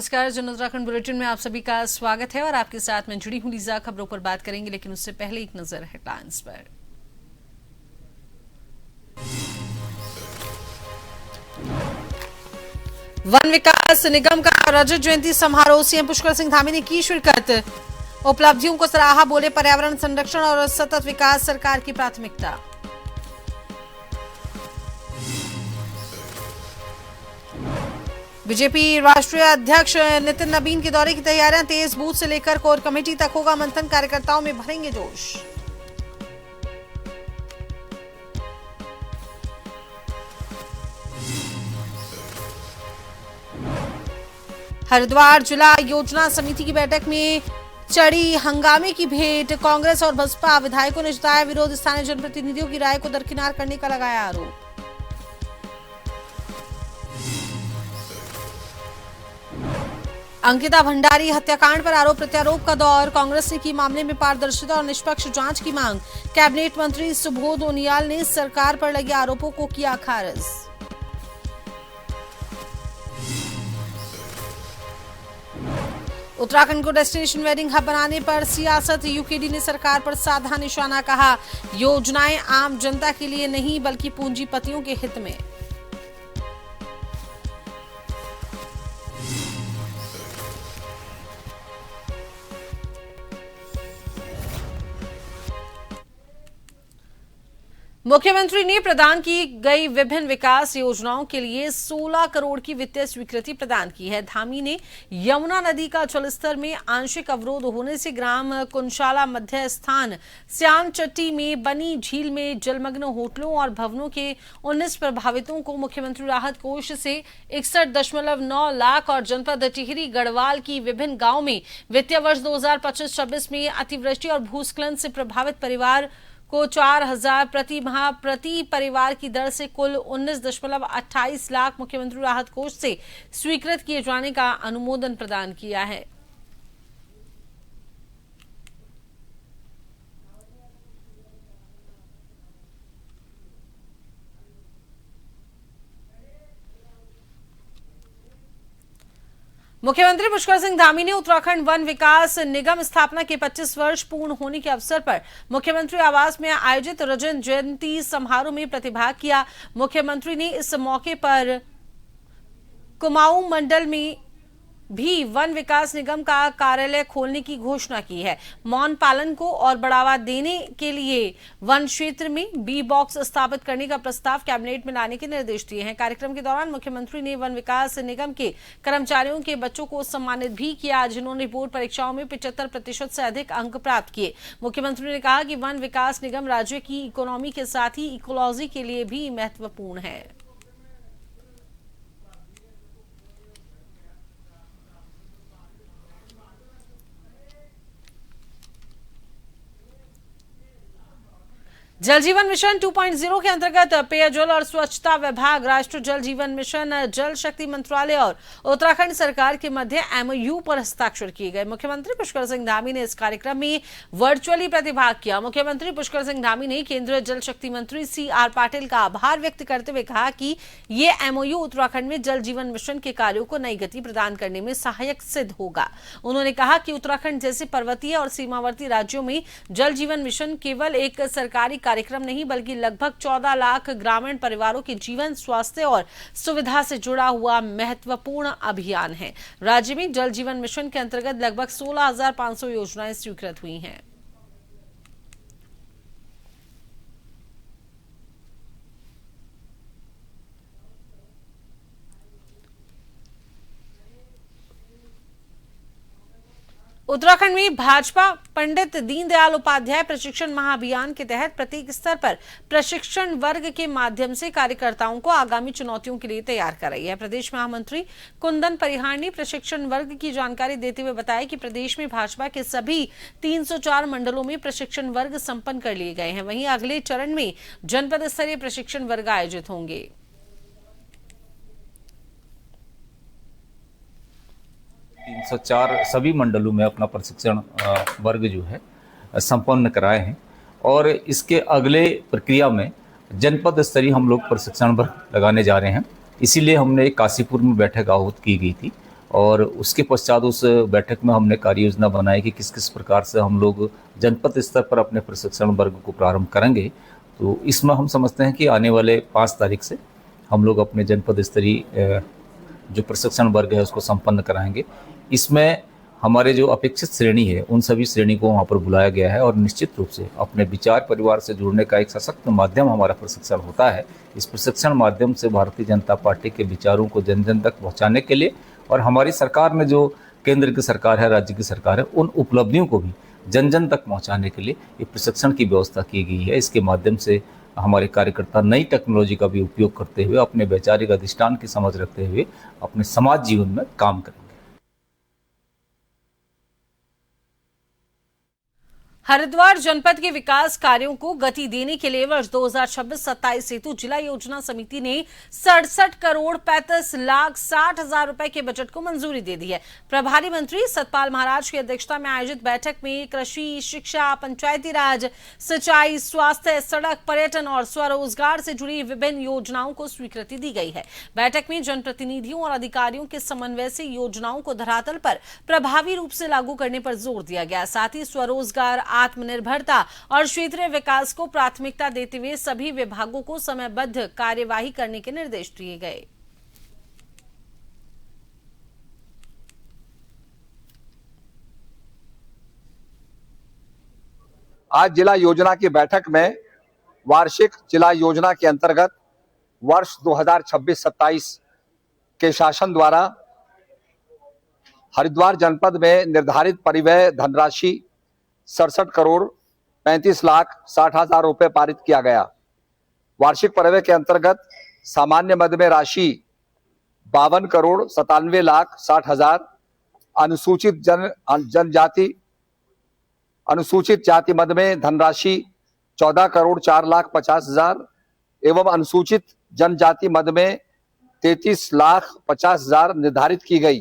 नमस्कार, जन उत्तराखंड बुलेटिन में आप सभी का स्वागत है और आपके साथ मैं जुड़ी हूं लीजा। खबरों पर बात करेंगे, लेकिन उससे पहले एक नजर हेडलाइंस पर। वन विकास निगम का रजत जयंती समारोह, सीएम पुष्कर सिंह धामी ने की शिरकत। उपलब्धियों को सराहा, बोले पर्यावरण संरक्षण और सतत विकास सरकार की प्राथमिकता। बीजेपी राष्ट्रीय अध्यक्ष नितिन नबीन के दौरे की तैयारियां तेज, बूथ से लेकर कोर कमेटी तक होगा मंथन, कार्यकर्ताओं में भरेंगे जोश। हरिद्वार जिला योजना समिति की बैठक में चढ़ी हंगामे की भेंट, कांग्रेस और बसपा विधायकों ने जताया विरोध, स्थानीय जनप्रतिनिधियों की राय को दरकिनार करने का लगाया आरोप। अंकिता भंडारी हत्याकांड पर आरोप प्रत्यारोप का दौर, कांग्रेस ने की मामले में पारदर्शिता और निष्पक्ष जांच की मांग। कैबिनेट मंत्री सुबोध उनियाल ने सरकार पर लगे आरोपों को किया खारिज। उत्तराखंड को डेस्टिनेशन वेडिंग हब बनाने पर सियासत, यूकेडी ने सरकार पर साधा निशाना, कहा योजनाएं आम जनता के लिए नहीं बल्कि पूंजीपतियों के हित में। मुख्यमंत्री ने प्रदान की गई विभिन्न विकास योजनाओं के लिए 16 करोड़ की वित्तीय स्वीकृति प्रदान की है। धामी ने यमुना नदी का जलस्तर में आंशिक अवरोध होने से ग्राम कुंशाला मध्य स्थान श्याम चट्टी में बनी झील में जलमग्न होटलों और भवनों के 19 प्रभावितों को मुख्यमंत्री राहत कोष से 61.9 लाख और जनपद टिहरी गढ़वाल की विभिन्न गांव में वित्तीय वर्ष 2025-26 में अतिवृष्टि और भूस्खलन से प्रभावित परिवार को 4,000 प्रति माह प्रति परिवार की दर से कुल 19.28 लाख मुख्यमंत्री राहत कोष से स्वीकृत किए जाने का अनुमोदन प्रदान किया है। मुख्यमंत्री पुष्कर सिंह धामी ने उत्तराखंड वन विकास निगम स्थापना के 25 वर्ष पूर्ण होने के अवसर पर मुख्यमंत्री आवास में आयोजित रजत जयंती समारोह में प्रतिभाग किया। मुख्यमंत्री ने इस मौके पर कुमाऊं मंडल में भी वन विकास निगम का कार्यालय खोलने की घोषणा की है। मौन पालन को और बढ़ावा देने के लिए वन क्षेत्र में बी बॉक्स स्थापित करने का प्रस्ताव कैबिनेट में लाने के निर्देश दिए हैं। कार्यक्रम के दौरान मुख्यमंत्री ने वन विकास निगम के कर्मचारियों के बच्चों को सम्मानित भी किया, जिन्होंने बोर्ड परीक्षाओं में 75% से अधिक अंक प्राप्त किए। मुख्यमंत्री ने कहा कि वन विकास निगम राज्य की इकोनॉमी के साथ ही इकोलॉजी के लिए भी महत्वपूर्ण है। जल जीवन मिशन 2.0 के अंतर्गत पेयजल और स्वच्छता विभाग, राष्ट्रीय जल जीवन मिशन, जल शक्ति मंत्रालय और उत्तराखंड सरकार के मध्य एमओयू पर हस्ताक्षर किए गए। मुख्यमंत्री पुष्कर सिंह धामी ने इस कार्यक्रम में वर्चुअली प्रतिभाग किया। मुख्यमंत्री पुष्कर सिंह धामी ने केंद्रीय जल शक्ति मंत्री CR पाटिल का आभार व्यक्त करते हुए कहा कि ये एमओयू उत्तराखंड में जल जीवन मिशन के कार्यों को नई गति प्रदान करने में सहायक सिद्ध होगा। उन्होंने कहा कि उत्तराखंड जैसे पर्वतीय और सीमावर्ती राज्यों में जल जीवन मिशन केवल एक सरकारी कार्यक्रम नहीं बल्कि लगभग 14 लाख ग्रामीण परिवारों के जीवन, स्वास्थ्य और सुविधा से जुड़ा हुआ महत्वपूर्ण अभियान है। राज्य में जल जीवन मिशन के अंतर्गत लगभग 16,500 योजनाएं स्वीकृत हुई हैं। उत्तराखंड में भाजपा पंडित दीनदयाल उपाध्याय प्रशिक्षण महाअभियान के तहत प्रत्येक स्तर पर प्रशिक्षण वर्ग के माध्यम से कार्यकर्ताओं को आगामी चुनौतियों के लिए तैयार कर रही है। प्रदेश महामंत्री कुंदन परिहार ने प्रशिक्षण वर्ग की जानकारी देते हुए बताया कि प्रदेश में भाजपा के सभी 304 मंडलों में प्रशिक्षण वर्ग संपन्न कर लिए गए हैं। वहीं अगले चरण में जनपद स्तरीय प्रशिक्षण वर्ग आयोजित होंगे। 304 सभी मंडलों में अपना प्रशिक्षण वर्ग जो है संपन्न कराए हैं और इसके अगले प्रक्रिया में जनपद स्तरीय हम लोग प्रशिक्षण वर्ग लगाने जा रहे हैं। इसीलिए हमने काशीपुर में बैठक आहूत की गई थी और उसके पश्चात उस बैठक में हमने कार्य योजना बनाई कि किस किस प्रकार से हम लोग जनपद स्तर पर अपने प्रशिक्षण वर्ग को प्रारंभ करेंगे। तो इसमें हम समझते हैं कि आने वाले 5 तारीख से हम लोग अपने जनपद स्तरीय जो प्रशिक्षण वर्ग है उसको संपन्न कराएंगे। इसमें हमारे जो अपेक्षित श्रेणी है उन सभी श्रेणी को वहाँ पर बुलाया गया है और निश्चित रूप से अपने विचार परिवार से जुड़ने का एक सशक्त माध्यम हमारा प्रशिक्षण होता है। इस प्रशिक्षण माध्यम से भारतीय जनता पार्टी के विचारों को जन जन तक पहुँचाने के लिए और हमारी सरकार ने जो केंद्र की सरकार है, राज्य की सरकार है, उन उपलब्धियों को भी जन जन तक पहुँचाने के लिए ये प्रशिक्षण की व्यवस्था की गई है। इसके माध्यम से हमारे कार्यकर्ता नई टेक्नोलॉजी का भी उपयोग करते हुए अपने वैचारिक अधिष्ठान की समझ रखते हुए अपने समाज जीवन में काम करेंगे। हरिद्वार जनपद के विकास कार्यों को गति देने के लिए वर्ष 2026-27 हेतु जिला योजना समिति ने 67 करोड़ 35 लाख 60 हजार रुपए के बजट को मंजूरी दे दी है। प्रभारी मंत्री सतपाल महाराज की अध्यक्षता में आयोजित बैठक में कृषि, शिक्षा, पंचायती राज, सिंचाई, स्वास्थ्य, सड़क, पर्यटन और स्वरोजगार से जुड़ी विभिन्न योजनाओं को स्वीकृति दी गई है। बैठक में जनप्रतिनिधियों और अधिकारियों के समन्वय से योजनाओं को धरातल पर प्रभावी रूप से लागू करने पर जोर दिया गया। साथ ही स्वरोजगार, आत्मनिर्भरता और क्षेत्रीय विकास को प्राथमिकता देते हुए सभी विभागों को समयबद्ध कार्यवाही करने के निर्देश दिए गए। आज जिला योजना की बैठक में वार्षिक जिला योजना के अंतर्गत वर्ष 2026-27 के शासन द्वारा हरिद्वार जनपद में निर्धारित परिव्यय धनराशि 67 करोड़ 35 लाख 60 हजार रुपए पारित किया गया। वार्षिक परिव्यय के अंतर्गत सामान्य मद में राशि 52 करोड़ 97 लाख 60 हजार, अनुसूचित जाति मद में धनराशि 14 करोड़ 4 लाख 50 हजार एवं अनुसूचित जनजाति मद में 33 लाख 50 हजार निर्धारित की गई।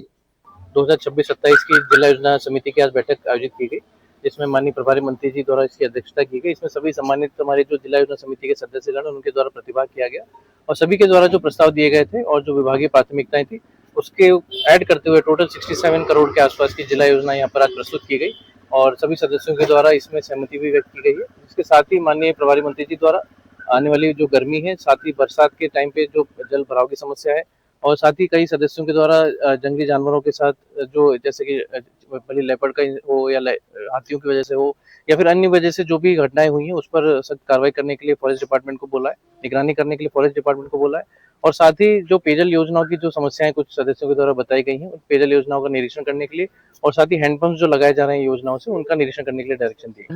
2026-27 की जिला योजना समिति की आज बैठक आयोजित की गई, जिसमें माननीय प्रभारी मंत्री जी द्वारा इसकी अध्यक्षता की गई। इसमें सभी सम्मानित हमारे जो जिला योजना समिति के सदस्यगण उनके द्वारा प्रतिभाग किया गया और सभी के द्वारा जो प्रस्ताव दिए गए थे और जो विभागीय प्राथमिकताएं थी उसके ऐड करते हुए टोटल 67 करोड़ के आसपास की जिला योजना यहाँ पर आज प्रस्तुत की गई और सभी सदस्यों के द्वारा इसमें सहमति भी व्यक्त की गई है। इसके साथ ही माननीय प्रभारी मंत्री जी द्वारा आने वाली जो गर्मी है, साथ ही बरसात के टाइम पे जो जल भराव की समस्या है और साथ ही कई सदस्यों के द्वारा जंगली जानवरों के साथ जो जैसे कि बली लेपर्ड का हो या हाथियों की वजह से हो या फिर अन्य वजह से जो भी घटनाएं हुई हैं उस पर सख्त कार्रवाई करने के लिए फॉरेस्ट डिपार्टमेंट को बोला है, निगरानी करने के लिए फॉरेस्ट डिपार्टमेंट को बोला है और साथ ही जो पेयजल योजनाओं की जो समस्याएं कुछ सदस्यों के द्वारा बताई गई हैं उन पेयजल योजनाओं का निरीक्षण करने के लिए और साथ ही हैंडपंप जो लगाए जा रहे हैं योजनाओं से उनका निरीक्षण करने के लिए डायरेक्शन दी।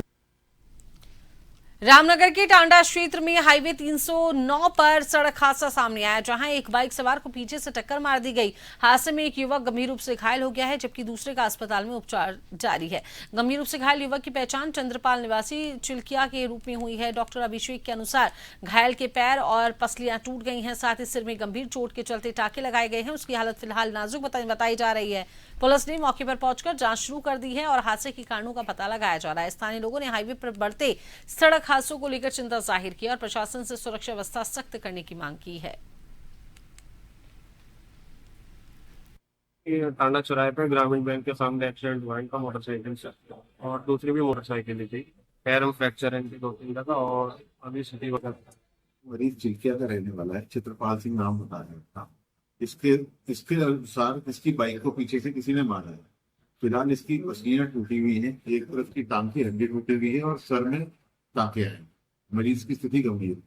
रामनगर के टांडा क्षेत्र में हाईवे 309 पर सड़क हादसा सामने आया, जहां एक बाइक सवार को पीछे से टक्कर मार दी गई। हादसे में एक युवक गंभीर रूप से घायल हो गया है, जबकि दूसरे का अस्पताल में उपचार जारी है। गंभीर रूप से घायल युवक की पहचान चंद्रपाल निवासी चिल्किया के रूप में हुई है। डॉक्टर अभिषेक के अनुसार घायल के पैर और पसलियां टूट गई हैं, साथ ही सिर में गंभीर चोट के चलते टाके लगाए गए हैं। उसकी हालत फिलहाल नाजुक बताई जा रही है। पुलिस ने मौके पर पहुंचकर जांच शुरू कर दी है और हादसे के कारणों का पता लगाया जा रहा है। स्थानीय लोगों ने हाईवे पर बढ़ते सड़क हादसों को लेकर चिंता जाहिर की और प्रशासन से सुरक्षा व्यवस्था सख्त करने की मांग की है। टांडा चौराहे पर ग्रामीण बैंक के सामने एक्सीडेंट हुआ इनका मोटरसाइकिल से और दूसरी भी मोटरसाइकिल थी। पैर में फ्रैक्चर है इनके 2-3 का और अभी सिटी वगैरह। मरीज चिल्किया का रहने वाला है, चित्रपाल सिंह नाम बता रहे था। इसके अनुसार इसकी बाइक को पीछे से किसी ने मारा है। फिलहाल इसकी पसलियां टूटी हुई हैं, एक तरफ की टांग की हड्डी टूटी हुई है और सर में टांके हैं। मरीज की स्थिति गंभीर है।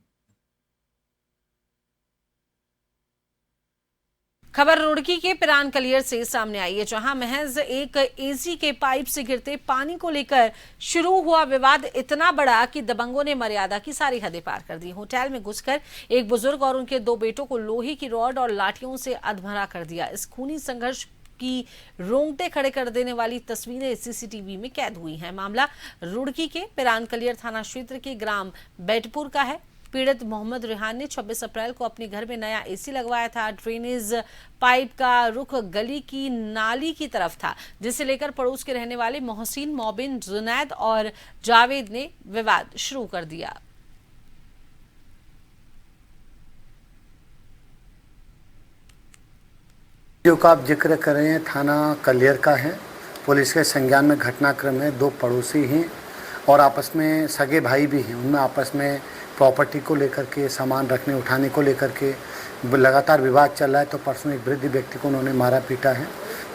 खबर रुड़की के पिरान कलियर से सामने आई है, जहां महज एक एसी के पाइप से गिरते पानी को लेकर शुरू हुआ विवाद इतना बड़ा कि दबंगों ने मर्यादा की सारी हदें पार कर दी। होटल में घुसकर एक बुजुर्ग और उनके 2 बेटों को लोहे की रॉड और लाठियों से अधमरा कर दिया। इस खूनी संघर्ष की रोंगटे खड़े कर देने वाली तस्वीरें सीसीटीवी में कैद हुई हैं। मामला रुड़की के पिरान कलियर थाना क्षेत्र के ग्राम बेटपुर का है। पीड़ित मोहम्मद रेहान ने 26 अप्रैल को अपने घर में नया एसी लगवाया था। ड्रेनेज पाइप का रुख गली की नाली की तरफ था, जिसे लेकर पड़ोस के रहने वाले मोहसिन, मोबिन, जुनैद और जावेद ने विवाद शुरू कर दिया। जो का आप जिक्र कर रहे हैं थाना कलियर का है। पुलिस के संज्ञान में घटनाक्रम है, 2 पड़ोसी हैं और आपस में सगे भाई भी हैं। उनमें आपस में प्रॉपर्टी को लेकर के, सामान रखने उठाने को लेकर के लगातार विवाद चल रहा है। तो परसों एक वृद्ध व्यक्ति को उन्होंने मारा पीटा है,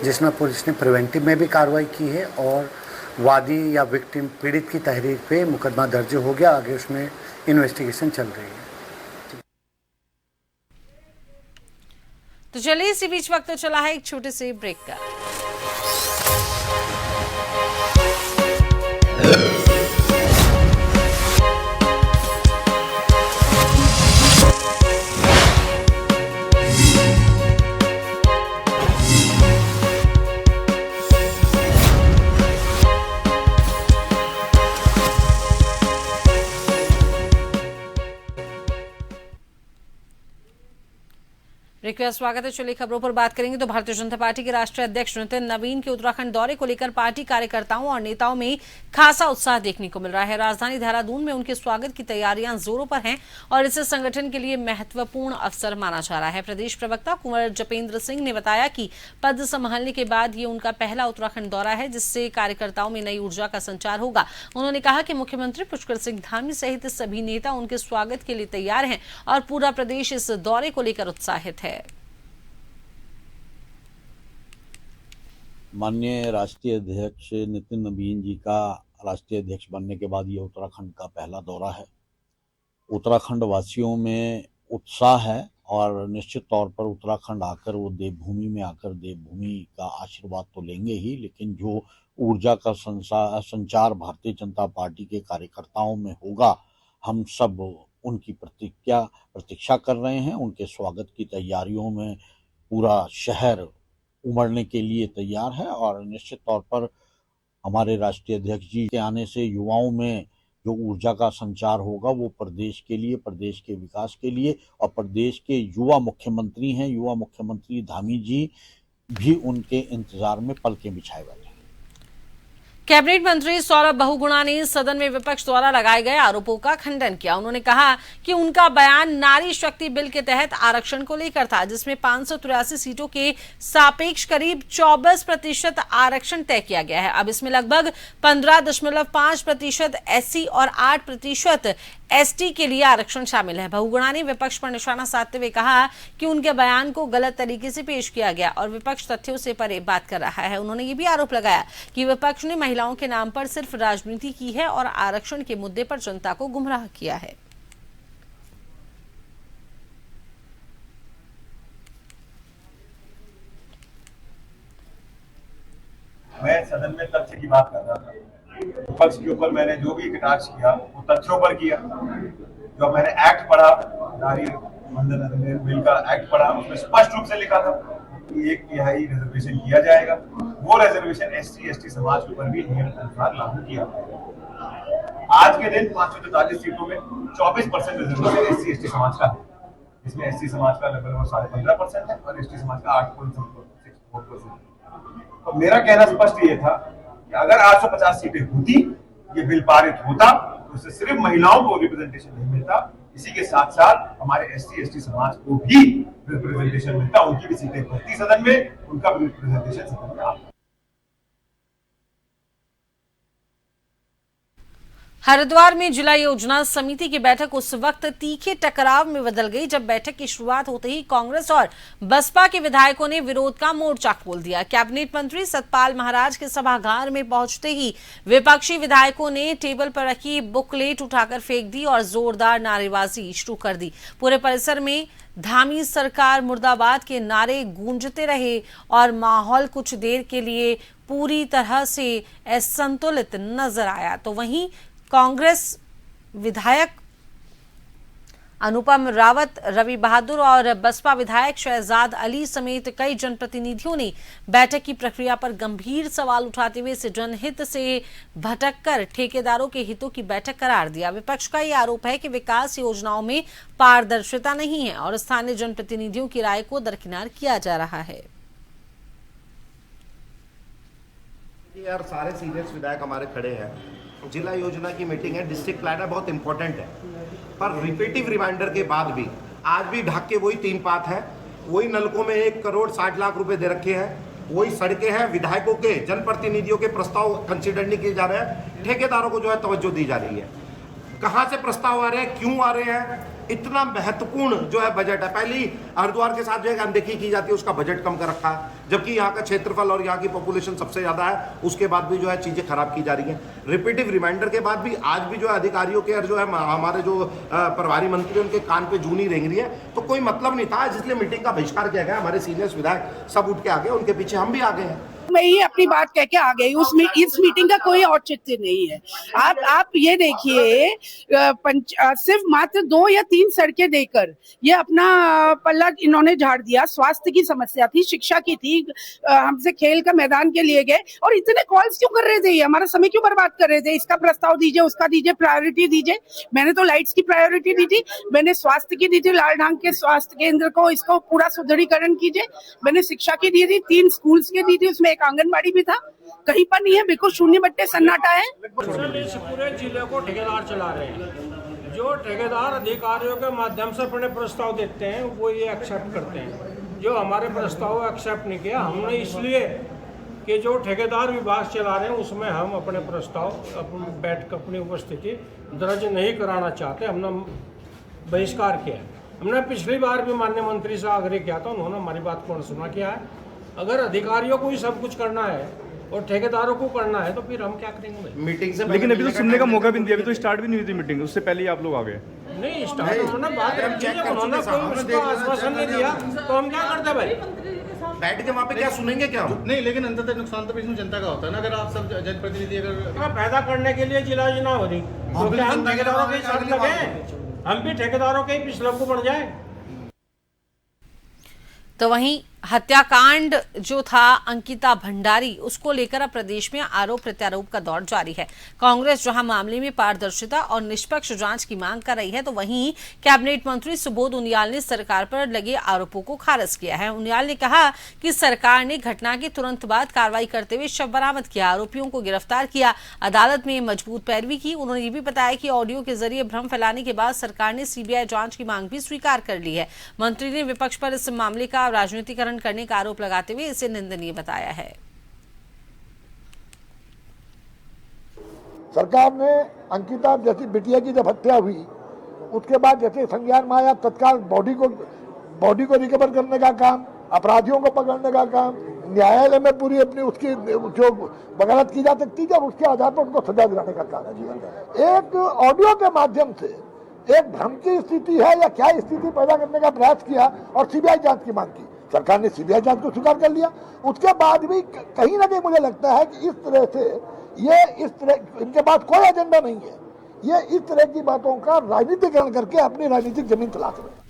जिसमें पुलिस ने प्रिवेंटिव में भी कार्रवाई की है और वादी या विक्टिम पीड़ित की तहरीर पे मुकदमा दर्ज हो गया। आगे उसमें इन्वेस्टिगेशन चल रही है। तो चलिए इसी बीच वक्त चला है एक छोटे से ब्रेक का। रिक्वेस्ट स्वागत है। चलिए खबरों पर बात करेंगे तो भारतीय जनता पार्टी के राष्ट्रीय अध्यक्ष नितिन नवीन के उत्तराखंड दौरे को लेकर पार्टी कार्यकर्ताओं और नेताओं में खासा उत्साह देखने को मिल रहा है। राजधानी देहरादून में उनके स्वागत की तैयारियां जोरों पर हैं और इसे संगठन के लिए महत्वपूर्ण अवसर माना जा रहा है। प्रदेश प्रवक्ता कुंवर जपेंद्र सिंह ने बताया कि पद संभालने के बाद ये उनका पहला उत्तराखंड दौरा है, जिससे कार्यकर्ताओं में नई ऊर्जा का संचार होगा। उन्होंने कहा कि मुख्यमंत्री पुष्कर सिंह धामी सहित सभी नेता उनके स्वागत के लिए तैयार हैं और पूरा प्रदेश इस दौरे को लेकर उत्साहित है। माननीय राष्ट्रीय अध्यक्ष नितिन नवीन जी का राष्ट्रीय अध्यक्ष बनने के बाद ये उत्तराखंड का पहला दौरा है। उत्तराखंड वासियों में उत्साह है और निश्चित तौर पर उत्तराखंड आकर वो देवभूमि में आकर देवभूमि का आशीर्वाद तो लेंगे ही, लेकिन जो ऊर्जा का संचार भारतीय जनता पार्टी के कार्यकर्ताओं में होगा, हम सब उनकी प्रतीक्षा कर रहे हैं। उनके स्वागत की तैयारियों में पूरा शहर उमड़ने के लिए तैयार है और निश्चित तौर पर हमारे राष्ट्रीय अध्यक्ष जी के आने से युवाओं में जो ऊर्जा का संचार होगा वो प्रदेश के लिए, प्रदेश के विकास के लिए, और प्रदेश के युवा मुख्यमंत्री हैं, युवा मुख्यमंत्री धामी जी भी उनके इंतजार में पलकें बिछाए बैठे। कैबिनेट मंत्री सौरभ बहुगुणा ने सदन में विपक्ष द्वारा लगाए गए आरोपों का खंडन किया। उन्होंने कहा कि उनका बयान नारी शक्ति बिल के तहत आरक्षण को लेकर था, जिसमें 583 सीटों के सापेक्ष करीब 24% आरक्षण तय किया गया है। अब इसमें लगभग 15.5% एससी और 8% एसटी के लिए आरक्षण शामिल है। बहुगुणा ने विपक्ष पर निशाना साधते हुए कहा कि उनके बयान को गलत तरीके से पेश किया गया और विपक्ष तथ्यों से परे बात कर रहा है। उन्होंने ये भी आरोप लगाया कि विपक्ष ने महिलाओं के नाम पर सिर्फ राजनीति की है और आरक्षण के मुद्दे पर जनता को गुमराह किया है। मैं सदन में तथ्य की बात कर रहा था। विपक्ष के ऊपर मैंने जो भी कटाक्ष किया वो तथ्यों पर किया। जो मैंने एक्ट पढ़ा, नारी वंदन अधिनियम बिल का एक्ट पढ़ा, उसमें स्पष्ट रूप से लिखा था कि 1/3 रिजर्वेशन किया जाएगा। वो रिजर्वेशन एससी एसटी समाज के ऊपर भी नियम के अनुसार लागू किया। आज के दिन 544 सीटों में 24% रिजर्वेशन एससी एसटी समाज का है। इसमें एससी समाज का लगभग 15.5% है और एसटी समाज का 8.64%। तो मेरा कहना स्पष्ट ये था कि अगर 850 सीटें होती, ये बिल पारित होता, तो उससे सिर्फ महिलाओं को रिप्रेजेंटेशन नहीं मिलता, इसी के साथ साथ हमारे एससी एसटी समाज को भी रिप्रेजेंटेशन मिलता, उनकी भी सीटें बढ़ती सदन में, उनका भी रिप्रेजेंटेशन सदन में आता। हरिद्वार में जिला योजना समिति की बैठक उस वक्त तीखे टकराव में बदल गई जब बैठक की शुरुआत होते ही कांग्रेस और बसपा के विधायकों ने विरोध का मोर्चा खोल दिया। कैबिनेट मंत्री सतपाल महाराज के सभागार में पहुंचते ही विपक्षी विधायकों ने टेबल पर रखी बुकलेट उठाकर फेंक दी और जोरदार नारेबाजी शुरू कर दी। पूरे परिसर में धामी सरकार मुर्दाबाद के नारे गूंजते रहे और माहौल कुछ देर के लिए पूरी तरह से असंतुलित नजर आया। तो वहीं कांग्रेस विधायक अनुपम रावत, रवि बहादुर और बसपा विधायक शहजाद अली समेत कई जनप्रतिनिधियों ने बैठक की प्रक्रिया पर गंभीर सवाल उठाते हुए इसे जनहित से भटककर ठेकेदारों के हितों की बैठक करार दिया। विपक्ष का यह आरोप है कि विकास योजनाओं में पारदर्शिता नहीं है और स्थानीय जनप्रतिनिधियों की राय को दरकिनार किया जा रहा है। यार सारे सीनियर विधायक हमारे खड़े हैं, जिला योजना की मीटिंग है, डिस्ट्रिक्ट प्लानर बहुत इंपॉर्टेंट है, पर रिपीटिव रिमाइंडर के बाद भी आज भी ढाक के वही 3 बात है वही नलकों में 1 करोड़ 60 लाख रुपए दे रखे हैं, वही सड़कें हैं, विधायकों के जनप्रतिनिधियों के प्रस्ताव कंसीडर नहीं किए जा रहे हैं, ठेकेदारों को जो है तवज्जो दी जा रही है। कहाँ से प्रस्ताव आ रहे हैं, क्यों आ रहे हैं, इतना महत्वपूर्ण जो है बजट है। पहले ही हरिद्वार के साथ जो है अनदेखी की जाती है, उसका बजट कम कर रखा है, जबकि यहाँ का क्षेत्रफल और यहाँ की पॉपुलेशन सबसे ज्यादा है, उसके बाद भी जो है चीजें खराब की जा रही हैं। रिपीटिव रिमाइंडर के बाद भी आज भी जो है अधिकारियों के और जो है हमारे जो प्रभारी मंत्री उनके कान पे जू नहीं रेंग रही है, तो कोई मतलब नहीं था, इसलिए मीटिंग का बहिष्कार किया गया। हमारे सीनियर्स विधायक सब उठ के आ गए, उनके पीछे हम भी आ गए हैं। मैं ये अपनी बात कह के आ गई, उसमें इस मीटिंग का कोई औचित्य नहीं है। आप ये देखिए, सिर्फ मात्र 2 या 3 सड़कें देकर ये अपना पल्ला इन्होंने झाड़ दिया। स्वास्थ्य की समस्या थी, शिक्षा की थी, हमसे खेल का मैदान के लिए गए, और इतने कॉल्स क्यों कर रहे थे, हमारा समय क्यों बर्बाद कर रहे थे। इसका प्रस्ताव दीजिए, उसका दीजिए, प्रायोरिटी दीजिए। मैंने तो लाइट्स की प्रायोरिटी दी थी, मैंने स्वास्थ्य की दी थी, लालढांग के स्वास्थ्य केंद्र को इसको पूरा सुदृढ़ीकरण कीजिए। मैंने शिक्षा की दी थी, 3 स्कूल्स की दी थी, उसमें एक आंगनबाड़ी भी था, कहीं पर नहीं है, बिल्कुल शून्य बट्टे सन्नाटा है। इस पूरे जिले को ठेकेदार चला रहे हैं। जो ठेकेदार अधिकारियों के माध्यम से अपने प्रस्ताव देते हैं वो ये एक्सेप्ट करते हैं। जो हमारे प्रस्ताव एक्सेप्ट नहीं किया हमने, इसलिए कि जो ठेकेदार विभाग चला रहे हैं उसमें हम अपने प्रस्ताव बैठ कर अपनी उपस्थिति दर्ज नहीं कराना चाहते, हमने बहिष्कार किया। हमने पिछली बार भी माननीय मंत्री से आग्रह किया था, उन्होंने हमारी बात को अनसुना किया है। अगर अधिकारियों को ही सब कुछ करना है और ठेकेदारों को करना है तो फिर हम क्या करेंगे मीटिंग से। लेकिन अभी तो सुनने का मौका भी नहीं दिया, अभी तो स्टार्ट भी नहीं हुई थी मीटिंग, उससे पहले ही आप लोग आ गए। नहीं स्टार्ट उन्होंने बात रखी है, उन्होंने कोई उसका आश्वासन नहीं दिया तो हम क्या करते भाई, बैठ के वहाँ पे क्या सुनेंगे क्या नहीं। लेकिन अंततः नुकसान तो इसमें जनता का होता है ना, अगर आप सब जनप्रतिनिधि अगर पैदा करने के लिए जिला योजना हो रही तो क्या हम ठेकेदारों के साथ लगे, हम भी ठेकेदारों के ही पिछले को बढ़ जाए। तो वहीं हत्याकांड जो था अंकिता भंडारी, उसको लेकर अब प्रदेश में आरोप प्रत्यारोप का दौर जारी है। कांग्रेस जहां मामले में पारदर्शिता और निष्पक्ष जांच की मांग कर रही है, तो वहीं कैबिनेट मंत्री सुबोध उनियाल ने सरकार पर लगे आरोपों को खारिज किया है। उनियाल ने कहा कि सरकार ने घटना के तुरंत बाद कार्रवाई करते हुए शव बरामद किया, आरोपियों को गिरफ्तार किया, अदालत में मजबूत पैरवी की। उन्होंने ये भी बताया कि ऑडियो के जरिए भ्रम फैलाने के बाद सरकार ने सीबीआई जांच की मांग भी स्वीकार कर ली है। मंत्री ने विपक्ष पर इस मामले का राजनीतिकरण करने का आरोप लगाते हुए इसे निंदनीय बताया है। सरकार ने अंकिता जैसी बिटिया की जब हत्या हुई उसके बाद जैसे संज्ञान में आया, तत्काल बॉडी को रिकवर करने का काम, अपराधियों को पकड़ने का काम, न्यायालय में पूरी अपनी उसकी जो वकालत की जा सकती है और उसके आधार पर उनको सजा दिलाने का काम है। एक ऑडियो के माध्यम से एक भ्रम की स्थिति है या क्या स्थिति पैदा करने का प्रयास किया और सीबीआई जांच की मांग की। सरकार ने सीबीआई जांच को स्वीकार कर लिया, उसके बाद भी कहीं ना कहीं मुझे लगता है कि इस तरह इनके पास कोई एजेंडा नहीं है, ये इस तरह की बातों का राजनीतिकरण करके अपनी राजनीतिक जमीन तलाश रहे हैं।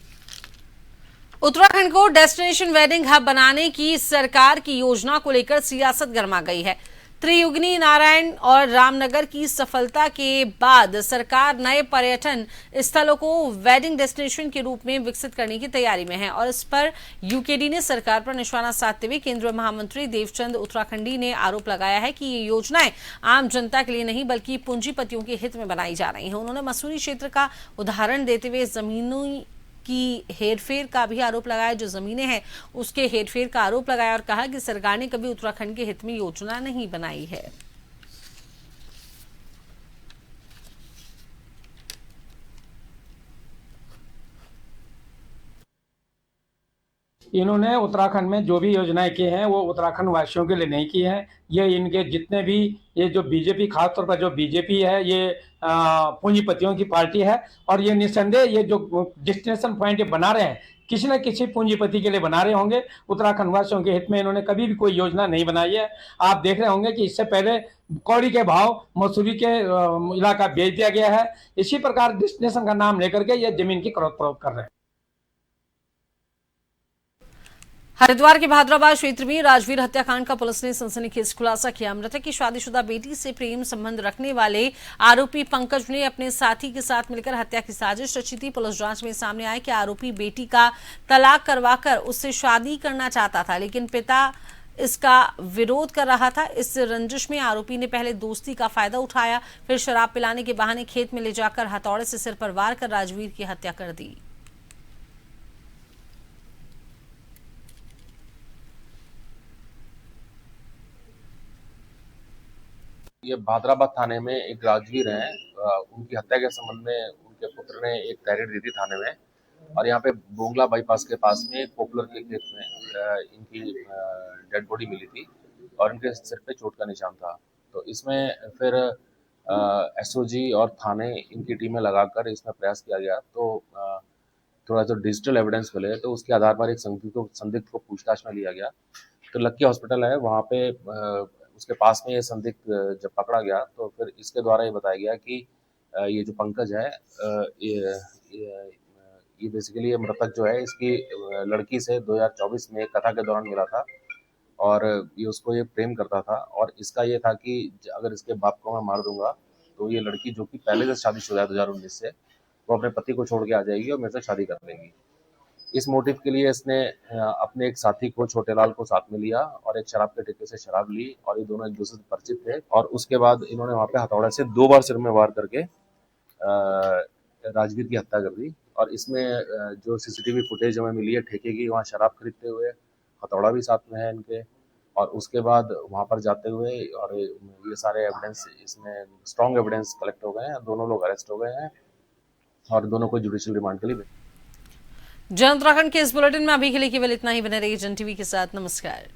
उत्तराखंड को डेस्टिनेशन वेडिंग हब बनाने की सरकार की योजना को लेकर सियासत गर्मा गई है। त्रियुगनी, नारायण और रामनगर की सफलता के बाद सरकार नए पर्यटन स्थलों को वेडिंग डेस्टिनेशन के रूप में विकसित करने की तैयारी में है और इस पर यूकेडी ने सरकार पर निशाना साधते हुए केंद्रीय महामंत्री देवचंद उत्तराखंडी ने आरोप लगाया है कि ये योजनाएं आम जनता के लिए नहीं बल्कि पूंजीपतियों के हित में बनाई जा रही हैं। उन्होंने मसूरी क्षेत्र का उदाहरण देते हुए जमीनों की हेरफेर का भी आरोप लगाया, जो जमीनें हैं उसके हेरफेर का आरोप लगाया और कहा कि सरकार ने कभी उत्तराखंड के हित में योजना नहीं बनाई है। इन्होंने उत्तराखंड में जो भी योजनाएं की हैं वो उत्तराखंड वासियों के लिए नहीं की हैं। ये इनके जितने भी ये जो बीजेपी, खासतौर पर जो बीजेपी है, ये पूंजीपतियों की पार्टी है और ये निस्संदेह ये जो डेस्टिनेशन पॉइंट बना रहे हैं किसी न किसी पूंजीपति के लिए बना रहे होंगे। उत्तराखंड वासियों के हित में इन्होंने कभी भी कोई योजना नहीं बनाई है। आप देख रहे होंगे कि इससे पहले कौड़ी के भाव मसूरी के इलाका बेच दिया गया है। इसी प्रकार डेस्टिनेशन का नाम लेकर के ये जमीन की खरीद फरोख्त कर रहे हैं। हरिद्वार के भादराबाद क्षेत्र में राजवीर हत्याकांड का पुलिस ने सनसनीखेज खुलासा किया। मृतक की शादीशुदा बेटी से प्रेम संबंध रखने वाले आरोपी पंकज ने अपने साथी के साथ मिलकर हत्या की साजिश रची थी। पुलिस जांच में सामने आया कि आरोपी बेटी का तलाक करवाकर उससे शादी करना चाहता था, लेकिन पिता इसका विरोध कर रहा था। इस रंजिश में आरोपी ने पहले दोस्ती का फायदा उठाया, फिर शराब पिलाने के बहाने खेत में ले जाकर हथौड़े से सिर पर वार कर राजवीर की हत्या कर दी। ये भादराबाद थाने में एक राजवीर हैं, उनकी हत्या के संबंध में उनके पुत्र ने एक तहरीर दी थी थाने में, और यहाँ पे बोंगला बाईपास के पास में पॉपुलर के खेत में इनकी डेड बॉडी मिली थी और इनके सिर पे चोट का निशान था। तो इसमें फिर एसओजी और थाने इनकी टीमें लगाकर इसमें प्रयास किया गया। तो थोड़ा जो डिजिटल एविडेंस मिले तो उसके आधार पर एक संदिग्ध को पूछताछ में लिया गया। तो लक्की हॉस्पिटल है वहाँ पे उसके पास में ये संदिग्ध जब पकड़ा गया तो फिर इसके द्वारा ये बताया गया कि ये जो पंकज है ये बेसिकली ये मृतक जो है इसकी लड़की से 2024 में कथा के दौरान मिला था और ये उसको ये प्रेम करता था और इसका ये था कि अगर इसके बाप को मैं मार दूंगा तो ये लड़की जो कि पहले से शादीशुदा है 2019 से, वो अपने पति को छोड़ के आ जाएगी और मेरे से शादी कर लेगी। इस मोटिव के लिए इसने अपने एक साथी को छोटेलाल को साथ में लिया और एक शराब के ठेके से शराब ली और ये दोनों एक दूसरे से परिचित थे और उसके बाद इन्होंने वहाँ पे हथौड़े से 2 बार सिर में वार करके राजवीर की हत्या कर दी। और इसमें जो सीसीटीवी फुटेज हमें मिली है ठेके की, वहाँ शराब खरीदते हुए हथौड़ा भी साथ में है इनके, और उसके बाद वहाँ पर जाते हुए और ये सारे एविडेंस इसमें स्ट्रॉन्ग एविडेंस कलेक्ट हो गए हैं। दोनों लोग अरेस्ट हो गए हैं और दोनों को जुडिशियल रिमांड के लिए जन उत्तराखंड के इस बुलेटिन में अभी के लिए केवल इतना ही। बने रहिए जन टीवी के साथ। नमस्कार।